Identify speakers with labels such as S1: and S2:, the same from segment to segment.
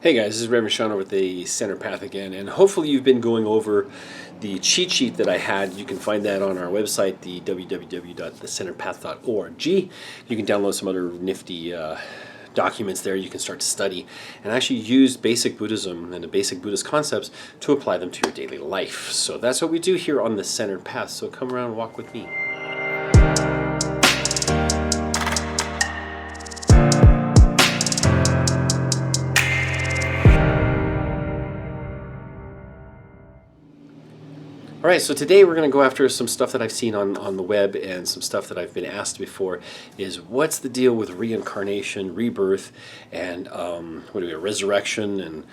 S1: Hey guys, this is Reverend Sean over with the Center Path again, and hopefully you've been going over the cheat sheet that I had. You can find that on our website, the www.thecenterpath.org. You can download some other nifty documents there you can start to study and actually use basic Buddhism and the basic Buddhist concepts to apply them to your daily life. So that's what we do here on the Center Path, so come around and walk with me. All right, so today we're going to go after some stuff that I've seen on the web and some stuff that I've been asked before is what's the deal with reincarnation, rebirth, and resurrection and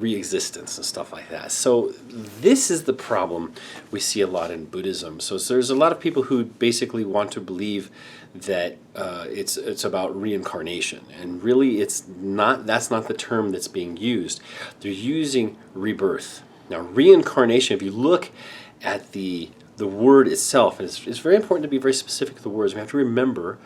S1: re-existence and stuff like that. So this is the problem we see a lot in Buddhism. So there's a lot of people who basically want to believe that it's about reincarnation, and really it's not. That's not the term that's being used. They're using rebirth. Now, reincarnation, if you look at the word itself, and it's very important to be very specific with the words. We have to remember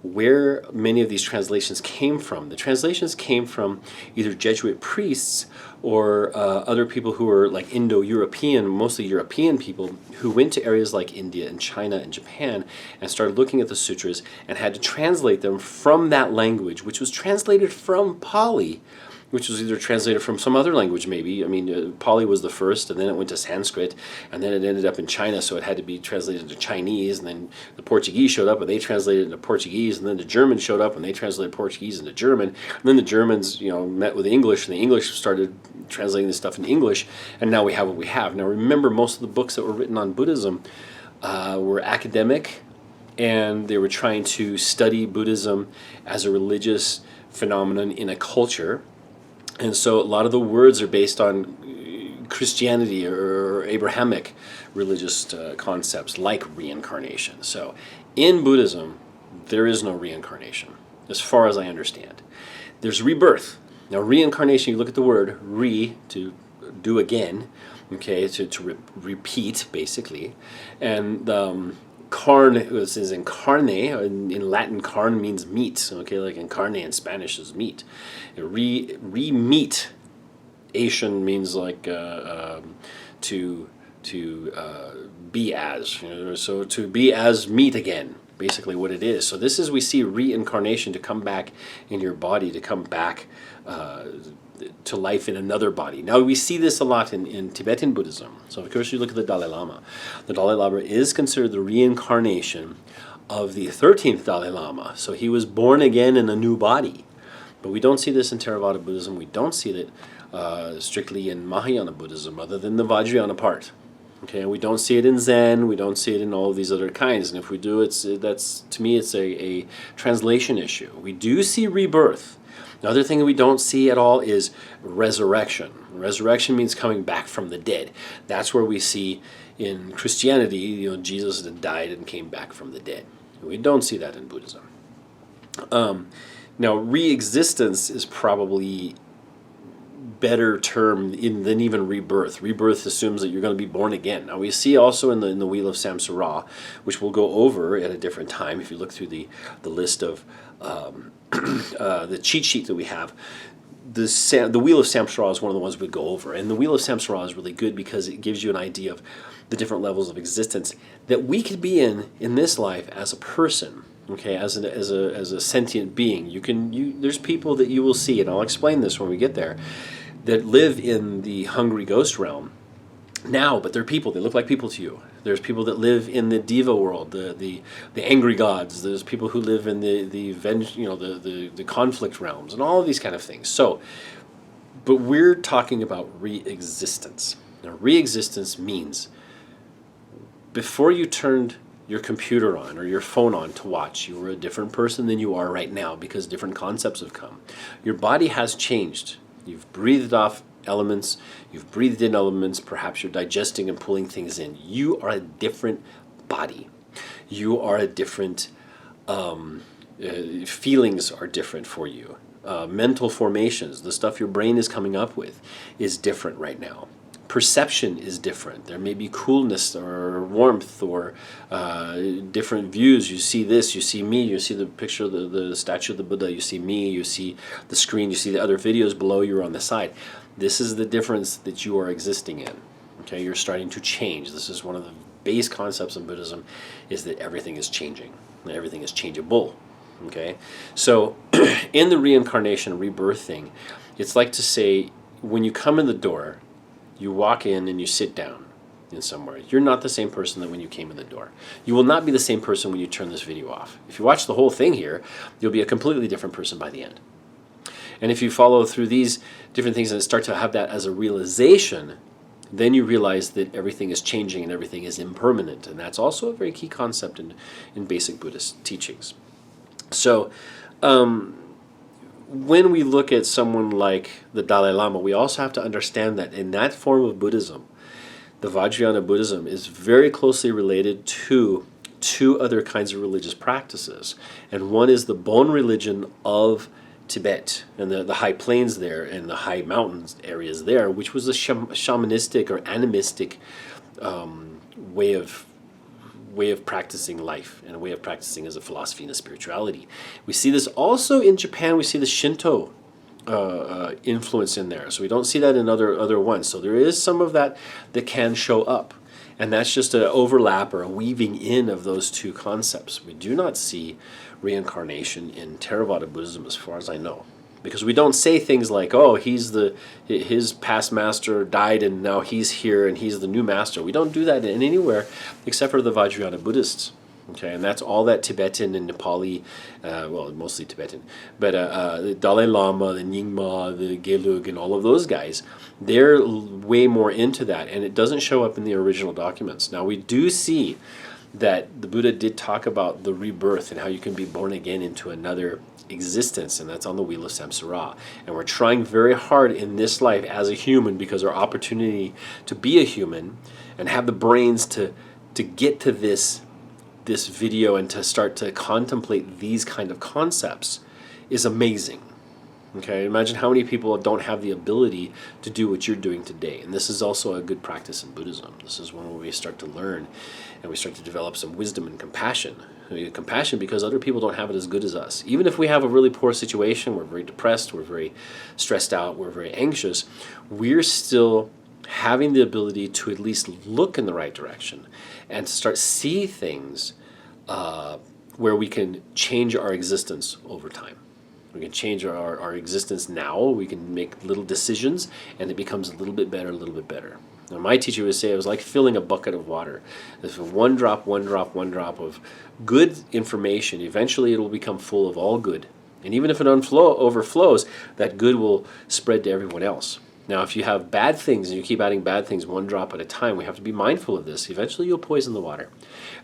S1: where many of these translations came from. The translations came from either Jesuit priests or other people who were like Indo-European, mostly European people, who went to areas like India and China and Japan and started looking at the sutras and had to translate them from that language, which was translated from Pali, which was either translated from some other language maybe. I mean, Pali was the first, and then it went to Sanskrit, and then it ended up in China, so it had to be translated into Chinese, and then the Portuguese showed up, and they translated it into Portuguese, and then the Germans showed up, and they translated Portuguese into German, and then the Germans, met with the English, and the English started translating this stuff into English, and now we have what we have. Now remember, most of the books that were written on Buddhism were academic, and they were trying to study Buddhism as a religious phenomenon in a culture. And so a lot of the words are based on Christianity or Abrahamic religious concepts like reincarnation. So in Buddhism, there is no reincarnation, as far as I understand. There's rebirth. Now reincarnation, you look at the word re, to do again, okay, to repeat basically. And carne, this is incarne, in Latin carne means meat, okay, like incarne in Spanish is meat. Re-meat-ation means like to be as, so to be as meat again, basically what it is. So this is, we see reincarnation, to come back in your body, to come back to life in another body. Now we see this a lot in Tibetan Buddhism. So of course you look at the Dalai Lama. The Dalai Lama is considered the reincarnation of the 13th Dalai Lama. So he was born again in a new body. But we don't see this in Theravada Buddhism. We don't see it strictly in Mahayana Buddhism, other than the Vajrayana part. Okay, we don't see it in Zen. We don't see it in all of these other kinds. And if we do, that's to me it's a translation issue. We do see rebirth. Another thing we don't see at all is resurrection. Resurrection means coming back from the dead. That's where we see in Christianity, Jesus died and came back from the dead. We don't see that in Buddhism. Now, re-existence is probably better term than even rebirth. Rebirth assumes that you're going to be born again. Now we see also in the Wheel of Samsara, which we'll go over at a different time if you look through the list of the cheat sheet that we have. The Wheel of Samsara is one of the ones we go over, and the Wheel of Samsara is really good because it gives you an idea of the different levels of existence that we could be in this life as a person. Okay, as a sentient being, there's people that you will see, and I'll explain this when we get there, that live in the hungry ghost realm now, but they're people. They look like people to you. There's people that live in the diva world, the angry gods. There's people who live in the conflict realms, and all of these kind of things. So, but we're talking about re-existence. Now, re-existence means before you turned your computer on or your phone on to watch, you were a different person than you are right now because different concepts have come. Your body has changed. You've breathed off elements, you've breathed in elements, perhaps you're digesting and pulling things in. You are a different body. You are a different, feelings are different for you. Mental formations, the stuff your brain is coming up with, is different right now. perception is different. There may be coolness or warmth or different views. You see this, you see me, you see the picture of the statue of the Buddha, you see me, you see the screen, you see the other videos below you or on the side. This is the difference that you are existing in. Okay, you're starting to change. This is one of the base concepts in Buddhism, is that everything is changing. Everything is changeable. Okay, so in the reincarnation, rebirth thing, it's like to say, when you come in the door, you walk in and you sit down in somewhere. You're not the same person that when you came in the door. You will not be the same person when you turn this video off. If you watch the whole thing here, you'll be a completely different person by the end. And if you follow through these different things and start to have that as a realization, then you realize that everything is changing and everything is impermanent. And that's also a very key concept in basic Buddhist teachings. So when we look at someone like the Dalai Lama, we also have to understand that in that form of Buddhism, the Vajrayana Buddhism is very closely related to two other kinds of religious practices. And one is the bone religion of Tibet and the high plains there and the high mountains areas there, which was a shamanistic or animistic way of practicing life and a way of practicing as a philosophy and a spirituality. We see this also in Japan. We see the Shinto influence in there. So we don't see that in other ones. So there is some of that can show up. And that's just an overlap or a weaving in of those two concepts. We do not see reincarnation in Theravada Buddhism as far as I know. Because we don't say things like, oh, his past master died and now he's here and he's the new master. We don't do that in anywhere except for the Vajrayana Buddhists. Okay, and that's all that Tibetan and Nepali, well, mostly Tibetan, but the Dalai Lama, the Nyingma, the Gelug, and all of those guys, they're way more into that, and it doesn't show up in the original documents. Now, we do see that the Buddha did talk about the rebirth and how you can be born again into another existence, and that's on the wheel of Samsara. And we're trying very hard in this life as a human, because our opportunity to be a human and have the brains to get to this video and to start to contemplate these kind of concepts is amazing. Okay, imagine how many people don't have the ability to do what you're doing today. And this is also a good practice in Buddhism. This is one where we start to learn and we start to develop some wisdom and compassion. I mean, compassion because other people don't have it as good as us. Even if we have a really poor situation, we're very depressed, we're very stressed out, we're very anxious, we're still having the ability to at least look in the right direction and to start see things where we can change our existence over time. We can change our existence now. We can make little decisions, and it becomes a little bit better, a little bit better. Now, my teacher would say it was like filling a bucket of water. If one drop of good information, eventually it will become full of all good. And even if it overflows, that good will spread to everyone else. Now, if you have bad things and you keep adding bad things one drop at a time, we have to be mindful of this. Eventually, you'll poison the water,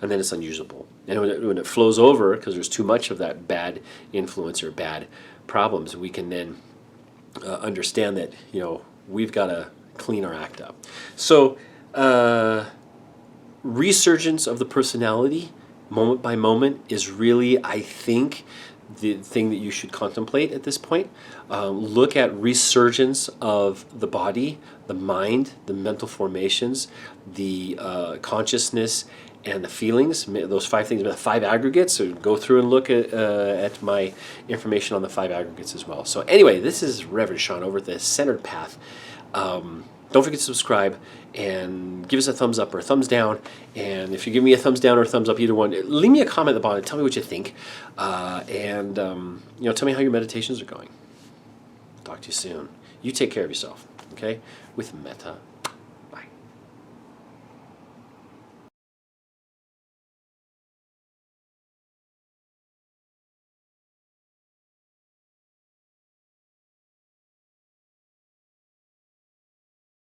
S1: and then it's unusable. And when it flows over, because there's too much of that bad influence or bad problems, we can then understand that we've got to clean our act up. So, resurgence of the personality, moment by moment, is really, I think, the thing that you should contemplate at this point. Look at resurgence of the body, the mind, the mental formations, the consciousness, and the feelings. Those 5 things, the 5 aggregates. So go through and look at my information on the 5 aggregates as well. So anyway, this is Reverend Sean over at the Centered Path. Don't forget to subscribe and give us a thumbs up or a thumbs down. And if you give me a thumbs down or a thumbs up, either one, leave me a comment at the bottom. Tell me what you think. And tell me how your meditations are going. Talk to you soon. You take care of yourself, okay? With metta.